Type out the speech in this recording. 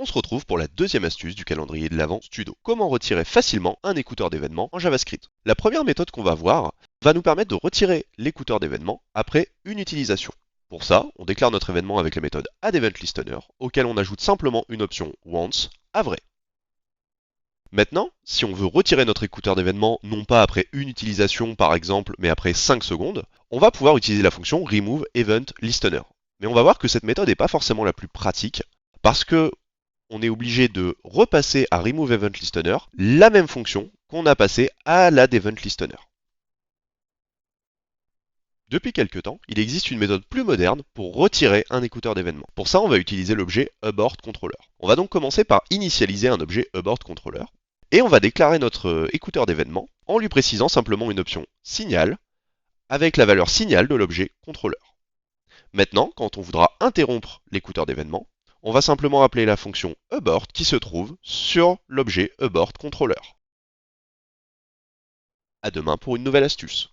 On se retrouve pour la deuxième astuce du calendrier de l'Avent Studio. Comment retirer facilement un écouteur d'événements en JavaScript. La première méthode qu'on va voir va nous permettre de retirer l'écouteur d'événements après une utilisation. Pour ça, on déclare notre événement avec la méthode addEventListener, auquel on ajoute simplement une option once à vrai. Maintenant, si on veut retirer notre écouteur d'événement non pas après une utilisation par exemple, mais après 5 secondes, on va pouvoir utiliser la fonction removeEventListener. Mais on va voir que cette méthode n'est pas forcément la plus pratique, parce que on est obligé de repasser à removeEventListener la même fonction qu'on a passée à l'addEventListener. Depuis quelques temps, il existe une méthode plus moderne pour retirer un écouteur d'événement. Pour ça, on va utiliser l'objet abortController. On va donc commencer par initialiser un objet abortController et on va déclarer notre écouteur d'événement en lui précisant simplement une option signal avec la valeur signal de l'objet contrôleur. Maintenant, quand on voudra interrompre l'écouteur d'événement, on va simplement appeler la fonction abort qui se trouve sur l'objet abortController. À demain pour une nouvelle astuce.